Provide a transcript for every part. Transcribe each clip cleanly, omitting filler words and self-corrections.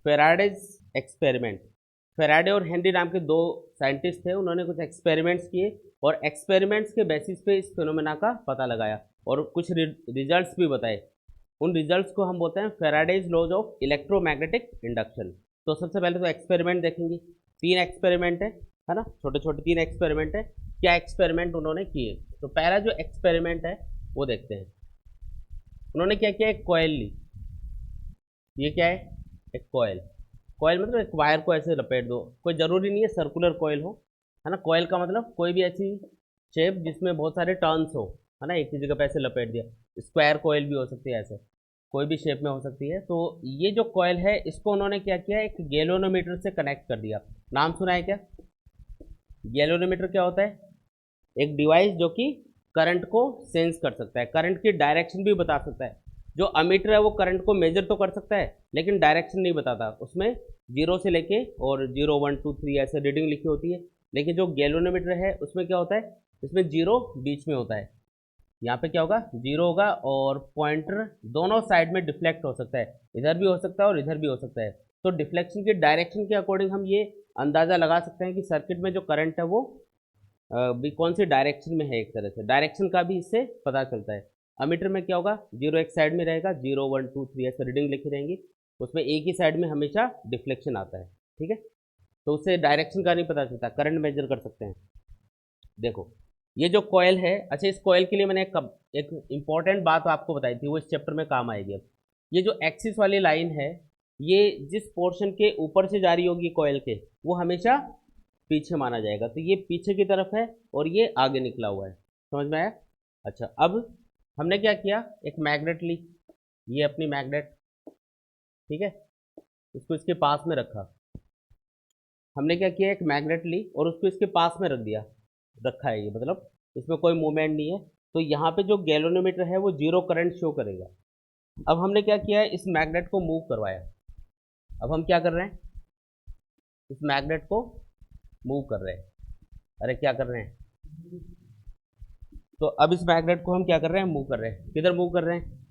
Faraday's experiment. Faraday और Henry नाम के दो साइंटिस्ट थे, उन्होंने कुछ एक्सपेरिमेंट्स किए और एक्सपेरिमेंट्स के बेसिस पे इस फिनोमेना का पता लगाया और कुछ रिजल्ट्स भी बताए। उन रिजल्ट्स को हम बोलते हैं Faraday's laws of electromagnetic induction. तो सबसे पहले तो एक्सपेरिमेंट देखेंगे। तीन एक्सपेरिमेंट है ना, छोटे छोटे तीन एक्सपेरिमेंट है। क्या एक्सपेरिमेंट उन्होंने किए, तो पहला जो एक्सपेरिमेंट है वो देखते हैं। उन्होंने क्या किया, एक कॉइल ली। ये क्या है, एक कॉइल। कॉइल मतलब एक वायर को ऐसे लपेट दो, कोई ज़रूरी नहीं है सर्कुलर कॉइल हो, है ना। कॉइल का मतलब कोई भी ऐसी शेप जिसमें बहुत सारे टर्न्स हो, है ना, एक ही जगह पे ऐसे लपेट दिया। स्क्वायर कॉइल भी हो सकती है, ऐसे कोई भी शेप में हो सकती है। तो ये जो कॉइल है इसको उन्होंने क्या किया, एक गैल्वेनोमीटर से कनेक्ट कर दिया। नाम सुना है क्या? गैल्वेनोमीटर क्या होता है? एक डिवाइस जो कि करंट को सेंस कर सकता है, करंट की डायरेक्शन भी बता सकता है। जो अमीटर है वो करंट को मेजर तो कर सकता है लेकिन डायरेक्शन नहीं बताता। उसमें जीरो से लेके और 0 1 2 3 ऐसे रीडिंग लिखी होती है। लेकिन जो गैल्वेनोमीटर है उसमें क्या होता है, इसमें जीरो बीच में होता है। यहाँ पे क्या होगा, जीरो होगा और पॉइंटर दोनों साइड में डिफ्लेक्ट हो सकता है, इधर भी हो सकता है और इधर भी हो सकता है। तो डिफ्लेक्शन की डायरेक्शन के अकॉर्डिंग हम ये अंदाज़ा लगा सकते हैं कि सर्किट में जो करंट है वो भी कौन सी डायरेक्शन में है। एक तरह से डायरेक्शन का भी इससे पता चलता है। अमीटर में क्या होगा, जीरो एक साइड में रहेगा, 0 1 2 3 ऐसे रीडिंग लिखी रहेंगी, उसमें एक ही साइड में हमेशा डिफ्लेक्शन आता है। ठीक है, तो उससे डायरेक्शन का नहीं पता चलता, करंट मेजर कर सकते हैं। देखो ये जो कॉयल है, अच्छा इस कॉयल के लिए मैंने एक इंपॉर्टेंट बात आपको बताई थी, वो इस चैप्टर में काम आएगी। अब ये जो एक्सिस वाली लाइन है, ये जिस पोर्शन के ऊपर से जा रही होगी कॉयल के, वो हमेशा पीछे माना जाएगा। तो ये पीछे की तरफ है और ये आगे निकला हुआ है। समझ में आया? अच्छा, अब हमने क्या किया, एक मैग्नेट ली। ये अपनी मैग्नेट, ठीक है, इसको इसके पास में रखा। हमने क्या किया, एक मैग्नेट ली और उसको इसके पास में रख दिया। रखा है ये मतलब इसमें कोई मूवमेंट नहीं है। तो यहाँ पे जो गैल्वेनोमीटर है वो जीरो करंट शो करेगा। अब हमने क्या किया है, इस मैग्नेट को मूव करवाया। अब हम क्या कर रहे हैं, इस मैग्नेट को मूव कर रहे हैं। अरे क्या कर रहे हैं, तो अब इस मैग्नेट को हम क्या कर रहे हैं, मूव कर रहे हैं। किधर मूव कर रहे हैं,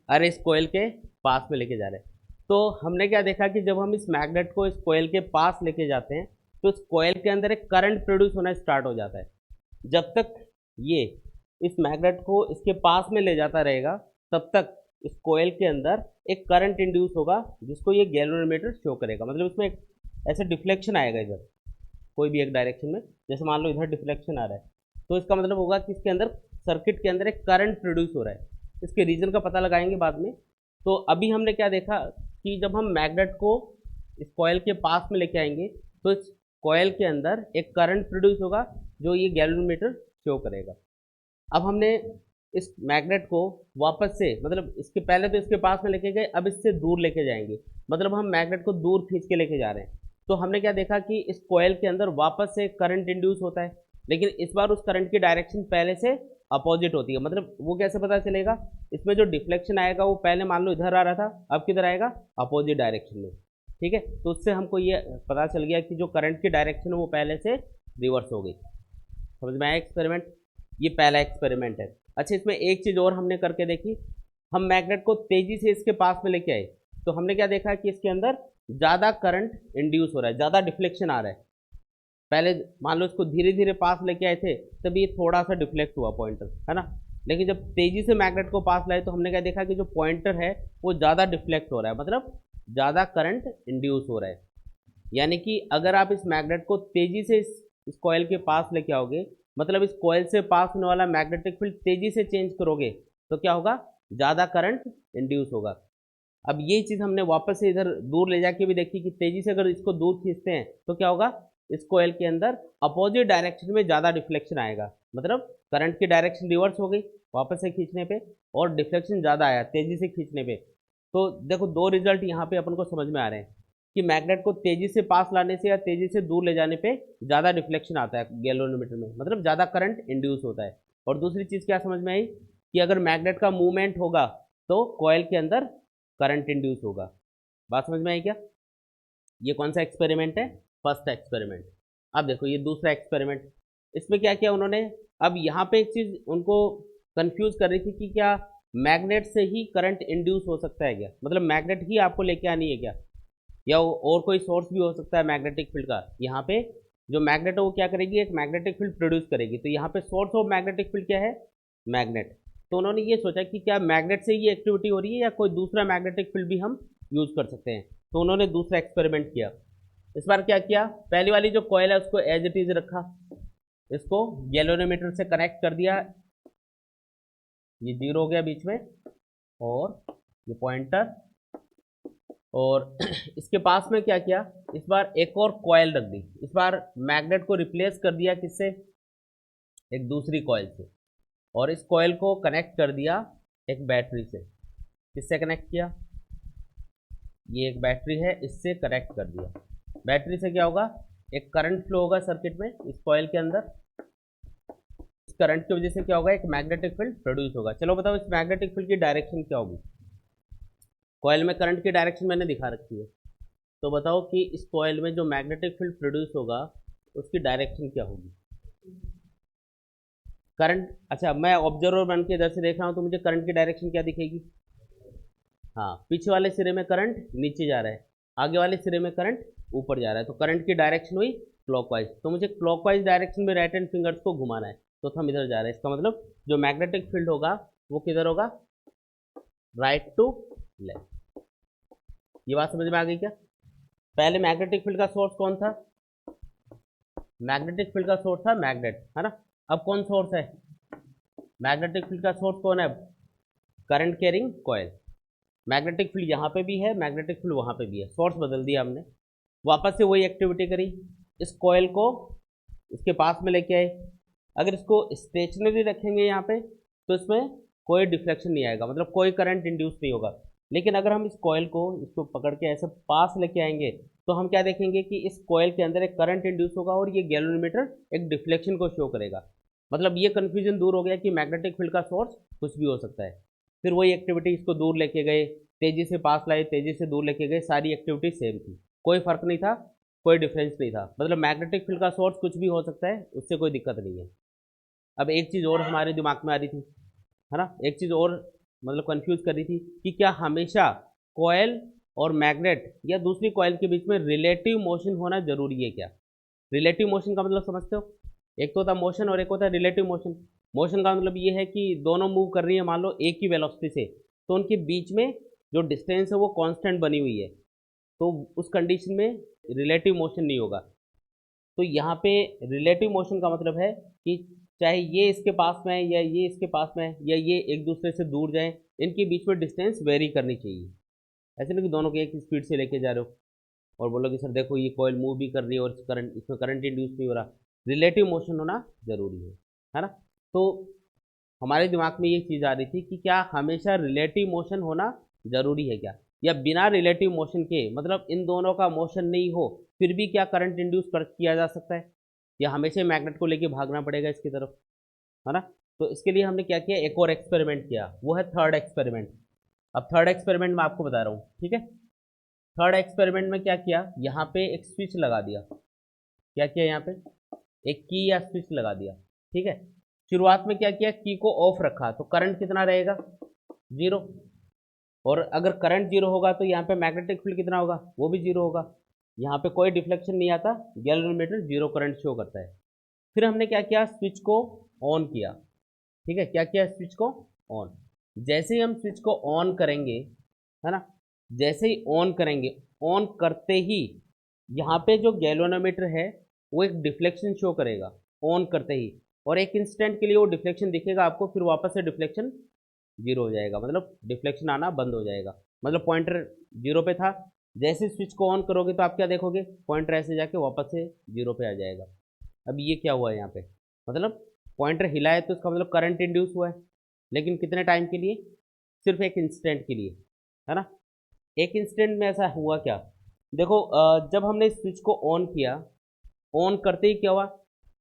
अरे इस कोयल के पास में लेके जा रहे हैं। तो हमने क्या देखा कि जब हम इस मैग्नेट को इस कोयल के पास लेके जाते हैं तो इस कोयल के अंदर एक करंट प्रोड्यूस होना स्टार्ट हो जाता है। जब तक ये इस मैग्नेट को इसके पास में ले जाता रहेगा तब तक इस कोयल के अंदर एक करंट इंड्यूस होगा जिसको ये गैल्वेनोमीटर शो करेगा। मतलब इसमें एक ऐसे डिफ्लेक्शन आएगा इधर कोई भी एक डायरेक्शन में। जैसे मान लो इधर डिफ्लेक्शन आ रहा है तो इसका मतलब होगा कि इसके अंदर सर्किट के अंदर एक करंट प्रोड्यूस हो रहा है। इसके रीजन का पता लगाएंगे बाद में। तो अभी हमने क्या देखा कि जब हम मैग्नेट को इस कॉयल के पास में लेके आएंगे तो इस कॉयल के अंदर एक करंट प्रोड्यूस होगा जो ये गैल्वेनोमीटर शो करेगा। अब हमने इस मैग्नेट को वापस से, मतलब इसके पहले तो इसके पास में लेके गए, अब इससे दूर लेके जाएंगे, मतलब हम मैग्नेट को दूर खींच के लेके जा रहे हैं। तो हमने क्या देखा कि इस कॉयल के अंदर वापस से करंट इंड्यूस होता है, लेकिन इस बार उस करंट की डायरेक्शन पहले से अपोजिट होती है। मतलब वो कैसे पता चलेगा, इसमें जो डिफ्लेक्शन आएगा वो पहले मान लो इधर आ रहा था, अब किधर आएगा, अपोजिट डायरेक्शन में। ठीक है, तो उससे हमको ये पता चल गया कि जो करंट की डायरेक्शन है वो पहले से रिवर्स हो गई। समझ में आया एक्सपेरिमेंट? ये पहला एक्सपेरिमेंट है। अच्छा, इसमें एक चीज़ और हमने करके देखी। हम मैग्नेट को तेजी से इसके पास में लेके आए तो हमने क्या देखा कि इसके अंदर ज़्यादा करंट इंड्यूस हो रहा है, ज़्यादा डिफ्लेक्शन आ रहा है। पहले मान लो इसको धीरे धीरे पास लेके आए थे तब ये थोड़ा सा डिफ्लेक्ट हुआ पॉइंटर, है ना। लेकिन जब तेजी से मैग्नेट को पास लाए तो हमने क्या देखा कि जो पॉइंटर है वो ज़्यादा डिफ्लेक्ट हो रहा है, मतलब ज़्यादा करंट इंड्यूस हो रहा है। यानी कि अगर आप इस मैग्नेट को तेजी से इस कॉयल के पास लेके आओगे, मतलब इस कॉयल से पास होने वाला मैग्नेटिक फील्ड तेजी से चेंज करोगे तो क्या होगा, ज़्यादा करंट इंड्यूस होगा। अब ये चीज़ हमने वापस से इधर दूर ले जाके भी देखी कि तेजी से अगर इसको दूर खींचते हैं तो क्या होगा, इस कॉयल के अंदर अपोजिट डायरेक्शन में ज़्यादा डिफ्लेक्शन आएगा, मतलब करंट की डायरेक्शन रिवर्स हो गई वापस से खींचने पे और डिफ्लेक्शन ज़्यादा आया तेज़ी से खींचने पे। तो देखो दो रिजल्ट यहाँ पे अपन को समझ में आ रहे हैं कि मैग्नेट को तेज़ी से पास लाने से या तेज़ी से दूर ले जाने पे ज़्यादा डिफ्लेक्शन आता है गैल्वेनोमीटर में, मतलब ज़्यादा करंट इंड्यूस होता है। और दूसरी चीज़ क्या समझ में आई कि अगर मैग्नेट का मूवमेंट होगा तो कॉयल के अंदर करंट इंड्यूस होगा। बात समझ में आई क्या? ये कौन सा एक्सपेरिमेंट है, फर्स्ट एक्सपेरिमेंट। अब देखो ये दूसरा एक्सपेरिमेंट। इसमें क्या किया उन्होंने, अब यहाँ पे एक चीज़ उनको कंफ्यूज कर रही थी कि क्या मैग्नेट से ही करंट इंड्यूस हो सकता है क्या, मतलब मैग्नेट ही आपको लेके आनी है क्या। या और कोई सोर्स भी हो सकता है मैग्नेटिक फील्ड का। यहाँ पे जो मैग्नेट है वो क्या करेगी, एक मैग्नेटिक फील्ड प्रोड्यूस करेगी। तो यहाँ पे सोर्स ऑफ मैग्नेटिक फील्ड क्या है, मैग्नेट। तो उन्होंने ये सोचा कि क्या मैग्नेट से ये एक्टिविटी हो रही है या कोई दूसरा मैग्नेटिक फील्ड भी हम यूज कर सकते हैं। तो उन्होंने दूसरा एक्सपेरिमेंट किया। इस बार क्या किया, पहली वाली जो कॉइल है उसको एज इट इज रखा, इसको गैल्वेनोमीटर से कनेक्ट कर दिया, ये 0 हो गया बीच में, और ये पॉइंटर, और इसके पास में क्या किया, इस बार एक और कॉइल रख दी। इस बार मैग्नेट को रिप्लेस कर दिया किससे, एक दूसरी कॉइल से, और इस कॉइल को कनेक्ट कर दिया एक बैटरी से। किससे कनेक्ट किया, ये एक बैटरी है, इससे कनेक्ट कर दिया। बैटरी से क्या होगा, एक करंट फ्लो होगा सर्किट में इस कॉइल के अंदर। इस करंट की वजह से क्या होगा, एक मैग्नेटिक फील्ड प्रोड्यूस होगा। चलो बताओ इस मैग्नेटिक फील्ड की डायरेक्शन क्या होगी। कॉइल में करंट की डायरेक्शन मैंने दिखा रखी है, तो बताओ कि इस कॉइल में जो मैग्नेटिक फील्ड प्रोड्यूस होगा उसकी डायरेक्शन क्या होगी। करंट, अच्छा मैं ऑब्जर्वर बन के इधर से देख रहा हूँ तो मुझे करंट की डायरेक्शन क्या दिखेगी, हाँ पीछे वाले सिरे में करंट नीचे जा रहा है, आगे वाले सिरे में करंट ऊपर जा रहा है, तो करंट की डायरेक्शन हुई क्लॉकवाइज। तो मुझे क्लॉकवाइज डायरेक्शन में राइट हैंड फिंगर्स को घुमाना है, तो हम इधर जा रहे हैं। इसका मतलब जो मैग्नेटिक फील्ड होगा वो किधर होगा, राइट टू लेफ्ट। ये बात समझ में आ गई क्या। पहले मैग्नेटिक फील्ड का सोर्स कौन था, मैग्नेटिक फील्ड का सोर्स था मैग्नेट, है ना। अब कौन सोर्स है, मैग्नेटिक फील्ड का सोर्स कौन है, current carrying coil. Magnetic field यहाँ पे भी है, मैग्नेटिक फील्ड वहाँ पे भी है, सोर्स बदल दिया हमने, वापस से वही एक्टिविटी करी। इस कॉइल को इसके पास में लेके आए। अगर इसको स्टेशनरी रखेंगे यहाँ पे तो इसमें कोई डिफ्लेक्शन नहीं आएगा, मतलब कोई करंट इंड्यूस नहीं होगा। लेकिन अगर हम इस कॉइल को इसको पकड़ के ऐसे पास लेके आएंगे तो हम क्या देखेंगे कि इस कॉइल के अंदर एक करंट इंड्यूस होगा और ये गैल्वेनोमीटर एक डिफ्लेक्शन को शो करेगा। मतलब ये कन्फ्यूजन दूर हो गया कि मैग्नेटिक फील्ड का सोर्स कुछ भी हो सकता है। फिर वही एक्टिविटी, इसको दूर लेके गए, तेजी से पास लाए, तेजी से दूर लेके गए, सारी एक्टिविटी सेम थी, कोई फर्क नहीं था, कोई डिफरेंस नहीं था। मतलब मैग्नेटिक फील्ड का सोर्स कुछ भी हो सकता है, उससे कोई दिक्कत नहीं है। अब एक चीज़ और हमारे दिमाग में आ रही थी, है ना, एक चीज़ और मतलब कंफ्यूज कर रही थी कि क्या हमेशा कॉयल और मैग्नेट या दूसरी कॉयल के बीच में रिलेटिव मोशन होना जरूरी है क्या। रिलेटिव मोशन का मतलब समझते हो, एक तो होता मोशन और एक होता है रिलेटिव मोशन। मोशन का मतलब ये है कि दोनों मूव कर रही है मान लो एक ही वेलोसिटी से, तो उनके बीच में जो डिस्टेंस है वो कांस्टेंट बनी हुई है, तो उस कंडीशन में रिलेटिव मोशन नहीं होगा। तो यहाँ पे रिलेटिव मोशन का मतलब है कि चाहे ये इसके पास में है या ये इसके पास में है या ये एक दूसरे से दूर जाएं, इनके बीच में डिस्टेंस वेरी करनी चाहिए। ऐसे नहीं कि दोनों को एक स्पीड से लेके जा रहे हो और बोलो कि सर देखो ये कॉइल मूव भी कर रही है और करंट, इसमें करंट इंड्यूस नहीं हो रहा। रिलेटिव मोशन होना जरूरी है ना। तो हमारे दिमाग में ये चीज़ आ रही थी कि क्या हमेशा रिलेटिव मोशन होना जरूरी है क्या, या बिना रिलेटिव मोशन के, मतलब इन दोनों का मोशन नहीं हो फिर भी क्या करंट इंड्यूस कर किया जा सकता है, या हमेशा मैग्नेट को लेके भागना पड़ेगा इसकी तरफ, है ना। तो इसके लिए हमने क्या किया, एक और एक्सपेरिमेंट किया, वो है थर्ड एक्सपेरिमेंट। अब थर्ड एक्सपेरिमेंट मैं आपको बता रहा हूँ, ठीक है। थर्ड एक्सपेरिमेंट में क्या किया, यहाँ पे एक स्विच लगा दिया। क्या किया, यहाँ पे एक की या स्विच लगा दिया, ठीक है। शुरुआत में क्या किया, की को ऑफ रखा, तो करंट कितना रहेगा, 0। और अगर करंट 0 होगा तो यहाँ पे मैग्नेटिक फील्ड कितना होगा, वो भी 0 होगा। यहाँ पे कोई डिफ्लेक्शन नहीं आता, गैल्वेनोमीटर 0 करंट शो करता है। फिर हमने क्या किया, स्विच को ऑन किया, ठीक है। क्या किया, स्विच को ऑन। जैसे ही हम स्विच को ऑन करेंगे, है ना, जैसे ही ऑन करेंगे, ऑन करते ही यहाँ पे जो गैल्वेनोमीटर है वो एक डिफ्लेक्शन शो करेगा ऑन करते ही, और एक इंस्टेंट के लिए वो डिफ्लेक्शन दिखेगा आपको, फिर वापस से डिफ्लेक्शन 0 हो जाएगा, मतलब डिफ्लेक्शन आना बंद हो जाएगा। मतलब पॉइंटर 0 पे था, जैसे स्विच को ऑन करोगे तो आप क्या देखोगे, पॉइंटर ऐसे जाके वापस से 0 पे आ जाएगा। अब ये क्या हुआ है यहाँ पे, मतलब पॉइंटर हिला है तो इसका मतलब करंट इंड्यूस हुआ है, लेकिन कितने टाइम के लिए, सिर्फ एक इंस्टेंट के लिए, है ना। एक इंस्टेंट में ऐसा हुआ क्या, देखो जब हमने स्विच को ऑन किया, ऑन करते ही क्या हुआ,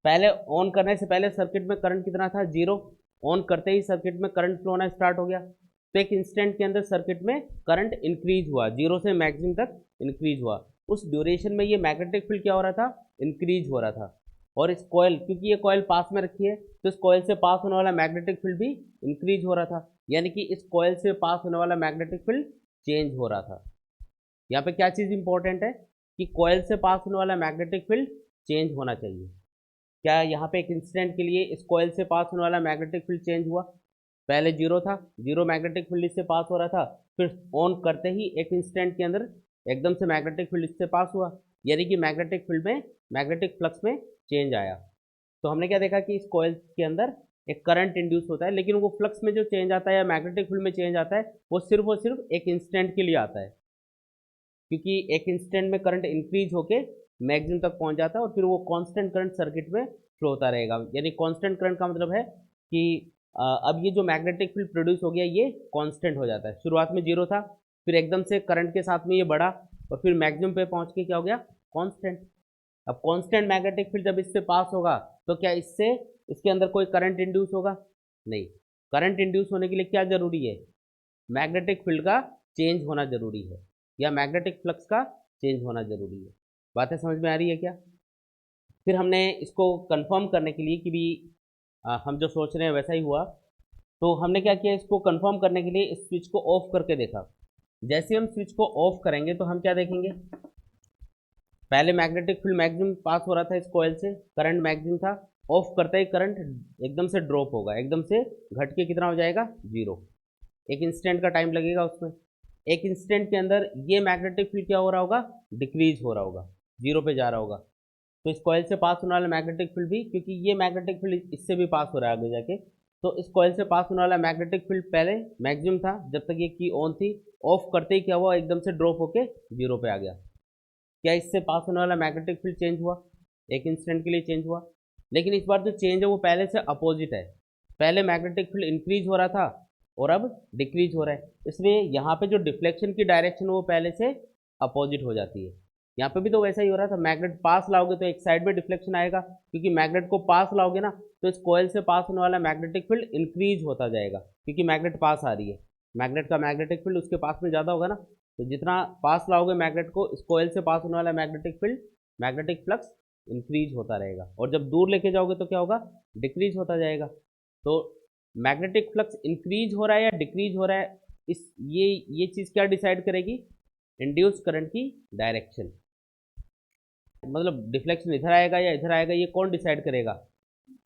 पहले ऑन करने से पहले सर्किट में करंट कितना था, 0। ऑन करते ही सर्किट में करंट फ्लो होना स्टार्ट हो गया, तो एक इंस्टेंट के अंदर सर्किट में करंट इंक्रीज हुआ, 0 से मैक्सिमम तक इंक्रीज हुआ। उस ड्यूरेशन में ये मैग्नेटिक फील्ड क्या हो रहा था, इंक्रीज हो रहा था। और इस कॉइल, क्योंकि ये कॉइल पास में रखी है तो इस कॉइल से पास होने वाला मैग्नेटिक फील्ड भी इंक्रीज हो रहा था, यानी कि इस कॉइल से पास होने वाला मैग्नेटिक फील्ड चेंज हो रहा था। यहाँ पे क्या चीज़ इंपॉर्टेंट है कि कॉइल से पास होने वाला मैग्नेटिक फील्ड चेंज होना चाहिए। क्या यहाँ पे एक इंस्टेंट के लिए इस कॉइल से पास होने वाला मैग्नेटिक फील्ड चेंज हुआ? पहले जीरो था, जीरो मैग्नेटिक फील्ड इससे पास हो रहा था, फिर ऑन करते ही एक इंस्टेंट के अंदर एकदम से मैग्नेटिक फील्ड इससे पास हुआ, यानी कि मैग्नेटिक फील्ड में, मैग्नेटिक फ्लक्स में चेंज आया। तो हमने क्या देखा कि इस कॉइल के अंदर एक करंट इंड्यूस होता है, लेकिन वो फ्लक्स में जो चेंज आता है या मैग्नेटिक फील्ड में चेंज आता है वो सिर्फ और सिर्फ एक इंस्टेंट के लिए आता है, क्योंकि एक इंस्टेंट में करंट इंक्रीज होके मैक्सिमम तक पहुंच जाता है और फिर वो कांस्टेंट करंट सर्किट में फ्लो होता रहेगा। यानी कांस्टेंट करंट का मतलब है कि अब ये जो मैग्नेटिक फील्ड प्रोड्यूस हो गया ये कांस्टेंट हो जाता है। शुरुआत में जीरो था, फिर एकदम से करंट के साथ में ये बढ़ा और फिर मैक्सिमम पे पहुंच के क्या हो गया? कांस्टेंट। अब कांस्टेंट मैग्नेटिक फील्ड जब इससे पास होगा तो क्या इससे इसके अंदर कोई करंट इंड्यूस होगा? नहीं। करंट इंड्यूस होने के लिए क्या जरूरी है? मैग्नेटिक फील्ड का चेंज होना जरूरी है या मैग्नेटिक फ्लक्स का चेंज होना जरूरी है। बातें समझ में आ रही है क्या? फिर हमने इसको कंफर्म करने के लिए कि भी हम जो सोच रहे हैं वैसा ही हुआ, तो हमने क्या किया, इसको कंफर्म करने के लिए इस स्विच को ऑफ करके देखा। जैसे हम स्विच को ऑफ करेंगे तो हम क्या देखेंगे? पहले मैग्नेटिक फील्ड मैक्सिमम पास हो रहा था इस कॉइल से, करंट मैक्सिमम था, ऑफ करते ही करंट एकदम से ड्रॉप होगा, एकदम से घट के कितना हो जाएगा? जीरो। एक इंस्टेंट का टाइम लगेगा उसमें। एक इंस्टेंट के अंदर ये मैग्नेटिक फील्ड क्या हो रहा होगा? डिक्रीज हो रहा होगा, जीरो पे जा रहा होगा। तो इस कॉइल से पास होने वाला मैग्नेटिक फील्ड भी, क्योंकि ये मैग्नेटिक फील्ड इससे भी पास हो रहा है आगे जाके, तो इस कॉइल से पास होने वाला मैग्नेटिक फील्ड पहले मैक्सिमम था जब तक ये की ऑन थी, ऑफ करते ही क्या हुआ? एकदम से ड्रॉप होके जीरो पे आ गया। क्या इससे पास होने वाला मैग्नेटिक फील्ड चेंज हुआ? एक इंस्टेंट के लिए चेंज हुआ, लेकिन इस बार जो चेंज है वो पहले से अपोजिट है। पहले मैग्नेटिक फील्ड इंक्रीज हो रहा था और अब डिक्रीज हो रहा है, इसलिए यहाँ पे जो डिफ्लेक्शन की डायरेक्शन वो पहले से अपोजिट हो जाती है। यहाँ पे भी तो वैसा ही हो रहा था, मैग्नेट पास लाओगे तो एक साइड में डिफ्लेक्शन आएगा, क्योंकि मैग्नेट को पास लाओगे ना तो इस कॉइल से पास होने वाला मैग्नेटिक फील्ड इंक्रीज होता जाएगा, क्योंकि मैग्नेट पास आ रही है, मैग्नेट का मैग्नेटिक फील्ड उसके पास में ज़्यादा होगा ना, तो जितना पास लाओगे मैग्नेट को, इस कॉइल से पास होने वाला magnetic field, magnetic flux increase होता रहेगा, और जब दूर लेके जाओगे तो क्या होगा? डिक्रीज होता जाएगा। तो मैग्नेटिक फ्लक्स इंक्रीज हो रहा है या डिक्रीज हो रहा है, इस ये चीज़ क्या डिसाइड करेगी? इंड्यूस करंट की डायरेक्शन। मतलब डिफ्लेक्शन इधर आएगा या इधर आएगा, ये कौन डिसाइड करेगा?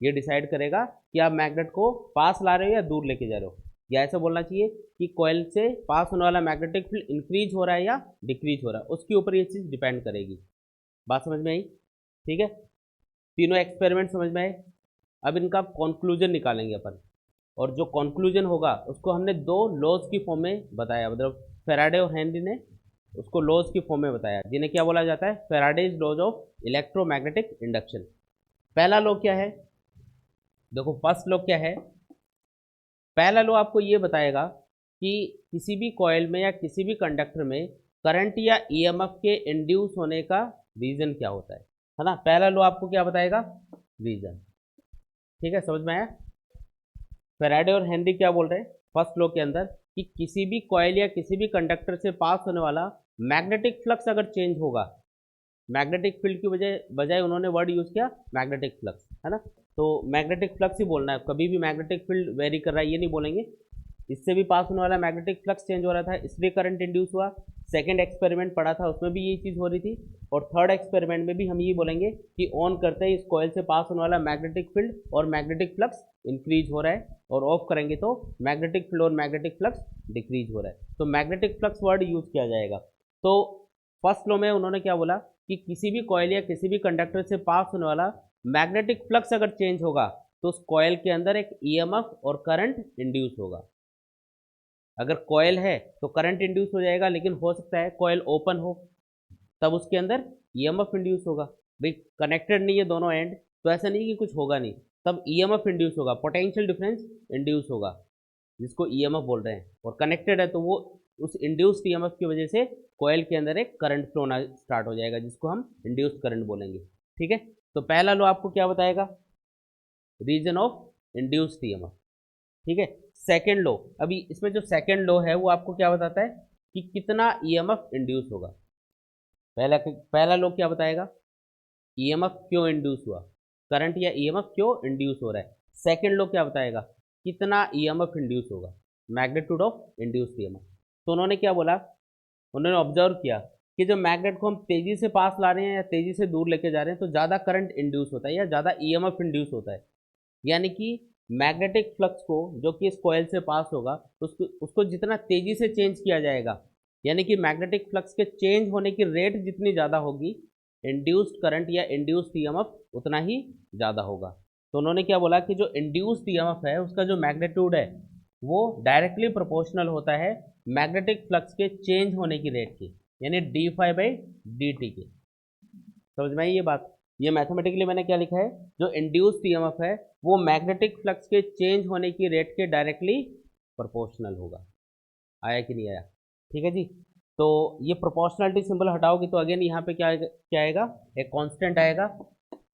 ये डिसाइड करेगा कि आप मैग्नेट को पास ला रहे हो या दूर लेके जा रहे हो। या ऐसा बोलना चाहिए कि कॉइल से पास होने वाला मैग्नेटिक फील्ड इंक्रीज हो रहा है या डिक्रीज हो रहा है, उसके ऊपर ये चीज़ डिपेंड करेगी। बात समझ में आई? ठीक है, तीनों एक्सपेरिमेंट समझ में आए। अब इनका कॉन्क्लूजन निकालेंगे अपन, और जो कॉन्क्लूजन होगा उसको हमने दो लॉज की फॉर्म में बताया, मतलब फैराडे और हेनरी ने उसको लॉज की फॉर्म में बताया, जिन्हें क्या बोला जाता है? Faraday's laws of electromagnetic induction. पहला लॉ क्या है? देखो फर्स्ट लॉ क्या है? पहला लॉ आपको ये बताएगा कि किसी भी कॉइल में या किसी भी कंडक्टर में करंट या ईएमएफ के इंड्यूस होने का रीजन क्या होता है ना? पहला लॉ आपको क्या बताएगा? रीजन। ठीक है, समझ में आया? फैराडे और हेनरी क्या बोल रहे हैं फर्स्ट लॉ के अंदर कि किसी भी कॉइल या किसी भी कंडक्टर से पास होने वाला मैग्नेटिक फ्लक्स अगर चेंज होगा, मैग्नेटिक फील्ड की बजाय उन्होंने वर्ड यूज किया मैग्नेटिक फ्लक्स, है ना? तो मैग्नेटिक फ्लक्स ही बोलना है, कभी भी मैग्नेटिक फील्ड वेरी कर रहा है ये नहीं बोलेंगे। इससे भी पास होने वाला मैग्नेटिक फ्लक्स चेंज हो रहा था, इसलिए करंट इंड्यूस हुआ। सेकंड एक्सपेरिमेंट पढ़ा था उसमें भी यही चीज़ हो रही थी, और थर्ड एक्सपेरिमेंट में भी हम ये बोलेंगे कि ऑन करते ही इस कॉइल से पास होने वाला मैग्नेटिक फील्ड और मैग्नेटिक फ्लक्स इंक्रीज हो रहा है, और ऑफ करेंगे तो मैग्नेटिक फील्ड और मैग्नेटिक फ्लक्स डिक्रीज हो रहा है, तो मैग्नेटिक फ्लक्स वर्ड यूज किया जाएगा। तो फर्स्ट लॉ में उन्होंने क्या बोला कि किसी भी कॉइल या किसी भी कंडक्टर से पास होने वाला मैग्नेटिक फ्लक्स अगर चेंज होगा तो उस कॉइल के अंदर एक ईएमएफ और करंट इंड्यूस होगा। अगर कॉइल है तो करंट इंड्यूस हो जाएगा, लेकिन हो सकता है कॉइल ओपन हो, तब उसके अंदर ईएमएफ इंड्यूस होगा। भाई कनेक्टेड नहीं है दोनों एंड, तो ऐसा नहीं कि कुछ होगा नहीं, तब ईएमएफ इंड्यूस होगा, पोटेंशियल डिफरेंस इंड्यूस होगा, जिसको ईएमएफ बोल रहे हैं। और कनेक्टेड है तो वो उस इंड्यूस्ड ईएमएफ की वजह से कॉइल के अंदर एक करंट फ्लो होना स्टार्ट हो जाएगा, जिसको हम इंड्यूस्ड करंट बोलेंगे। ठीक है, तो पहला लॉ आपको क्या बताएगा? Reason of induced EMF. ठीक है, सेकेंड लॉ, अभी इसमें जो सेकेंड लॉ है वो आपको क्या बताता है कि कितना ईएमएफ इंड्यूस होगा। पहला लॉ क्या बताएगा? ईएमएफ क्यों इंड्यूस हुआ, करंट या ईएमएफ क्यों इंड्यूस हो रहा है। सेकेंड लॉ क्या बताएगा? कितना ईएमएफ इंड्यूस होगा, मैग्नीट्यूड ऑफ इंड्यूस्ड ईएमएफ। तो उन्होंने क्या बोला? उन्होंने ऑब्जर्व किया कि जब मैग्नेट को हम तेजी से पास ला रहे हैं या तेजी से दूर लेके जा रहे हैं तो ज़्यादा करंट इंड्यूस होता है या ज़्यादा ईएमएफ इंड्यूस होता है। यानी कि मैग्नेटिक फ्लक्स को जो कि इस कॉइल से पास होगा उसको उसको जितना तेजी से चेंज किया जाएगा, यानी कि मैग्नेटिक फ्लक्स के चेंज होने की रेट जितनी ज़्यादा होगी, इंड्यूस्ड करंट या इंड्यूस्ड ईएमएफ उतना ही ज़्यादा होगा। तो उन्होंने क्या बोला कि जो इंड्यूस्ड ईएमएफ है उसका जो मैग्नीट्यूड है वो डायरेक्टली प्रोपोर्शनल होता है मैग्नेटिक फ्लक्स के चेंज होने की रेट की, यानी d phi by d t की। समझ में आई ये बात? ये मैथमेटिकली मैंने क्या लिखा है, जो इंड्यूस्ड ईएमएफ है वो मैग्नेटिक फ्लक्स के चेंज होने की रेट के डायरेक्टली प्रोपोर्शनल होगा। आया कि नहीं आया? ठीक है जी। तो ये प्रोपोर्शनलिटी सिंबल हटाओगे तो अगेन यहाँ पे क्या आएगा, एक कांस्टेंट आएगा।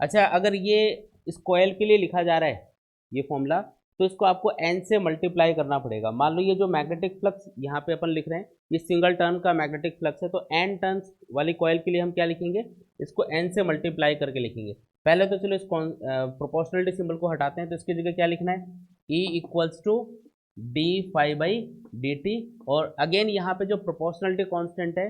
अच्छा, अगर ये इस कॉइल के लिए लिखा जा रहा है ये फॉर्मूला, तो इसको आपको n से मल्टीप्लाई करना पड़ेगा। मान लो ये जो मैग्नेटिक फ्लक्स यहाँ पे अपन लिख रहे हैं ये सिंगल टर्न का मैग्नेटिक फ्लक्स है, तो n टर्न्स वाली कॉइल के लिए हम क्या लिखेंगे, इसको n से मल्टीप्लाई करके लिखेंगे। पहले तो चलो इस प्रोपोर्शनलिटी सिंबल को हटाते हैं, तो इसकी जगह क्या लिखना है, E equals to d phi by d t, और अगेन यहाँ पे जो प्रोपोर्शनलिटी कांस्टेंट है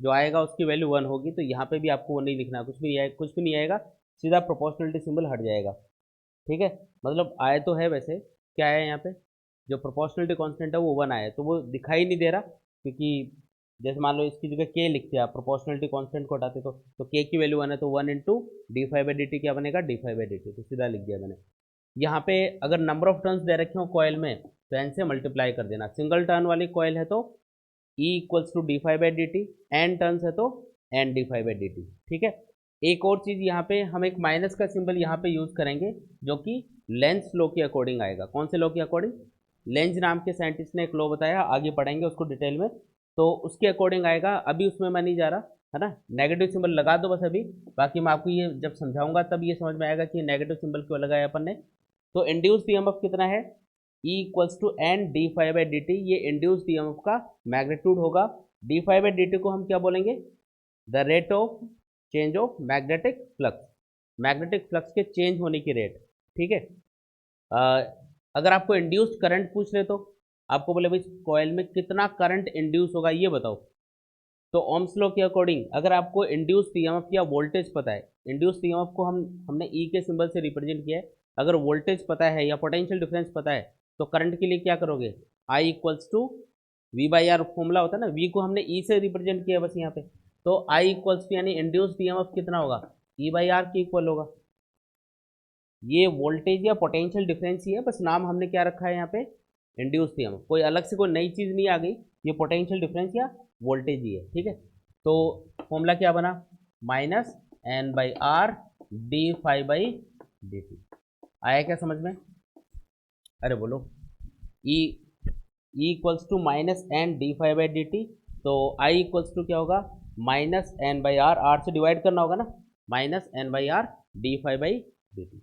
जो आएगा उसकी वैल्यू 1 होगी, तो यहाँ पे भी आपको वो नहीं लिखना, कुछ भी नहीं आएगा, सीधा प्रोपोर्शनलिटी सिंबल हट जाएगा। ठीक है, मतलब आए तो है, वैसे क्या है यहाँ पे, जो प्रोपोर्शनलिटी कांस्टेंट है वो 1 आया है, तो वो दिखाई नहीं दे रहा, क्योंकि जैसे मान लो इसकी जगह के लिखते हैं आप, प्रोपोर्शनलिटी कांस्टेंट को हटाते तो के की वैल्यू 1 है, तो 1 into d phi by d t क्या बनेगा, d phi by d t, तो सीधा लिख दिया मैंने। यहाँ पे अगर नंबर ऑफ टर्न्स दे रखे हो कॉयल में तो एन से मल्टीप्लाई कर देना। सिंगल टर्न वाली कॉयल है तो E equals to d phi by d t, n turns है तो n d phi by d t. ठीक है, एक और चीज़ यहाँ पे हम एक माइनस का सिंबल यहाँ पे यूज़ करेंगे जो कि लेंज लॉ के अकॉर्डिंग आएगा। कौन से लॉ के अकॉर्डिंग? लेंज नाम के साइंटिस्ट ने एक लॉ बताया, आगे पढ़ेंगे उसको डिटेल में, तो उसके अकॉर्डिंग आएगा। अभी उसमें मैं नहीं जा रहा है ना, नेगेटिव सिंबल लगा दो बस अभी, बाकी मैं आपको ये जब समझाऊंगा तब ये समझ में आएगा कि नेगेटिव सिंबल क्यों लगाया अपन ने। तो इंड्यूस्ड ईएमएफ कितना है, E equals to n d phi by d t, ये इंड्यूस्ड ईएमएफ का मैग्नीट्यूड होगा। D phi by d t को हम क्या बोलेंगे, the rate of change of magnetic flux, magnetic flux के चेंज होने की रेट। ठीक है, अगर आपको इंड्यूस्ड करंट पूछ ले तो आपको बोले भाई कॉइल में कितना करंट इंड्यूस होगा ये बताओ, तो ओम्स लॉ के अकॉर्डिंग अगर आपको इंड्यूस्ड ईएमएफ या वोल्टेज पता है, इंड्यूस्ड ईएमएफ को हमने ई के सिंबल से रिप्रेजेंट किया है, अगर वोल्टेज पता है या पोटेंशियल डिफरेंस पता है तो करंट के लिए क्या करोगे, I equals to V by R formula होता है ना, वी को हमने ई से रिप्रेजेंट किया बस यहाँ पे, तो आई इक्वल्स टू यानी इंड्यूस्ड ईएमएफ कितना होगा, ई बाई आर के इक्वल होगा। ये वोल्टेज या पोटेंशियल डिफरेंस ही है, बस नाम हमने क्या रखा है यहाँ पे, इंड्यूस्ड ईएमएफ, कोई अलग से कोई नई चीज़ नहीं आ गई, ये पोटेंशियल डिफरेंस या वोल्टेज ही है। ठीक है, तो फॉर्मूला क्या बना, minus n by R d phi by d t. आया क्या समझ में? अरे बोलो, E equals to minus n d phi by d t, तो आई इक्वल्स टू क्या होगा, minus n by R, R से डिवाइड करना होगा ना, minus n by R d phi by d T.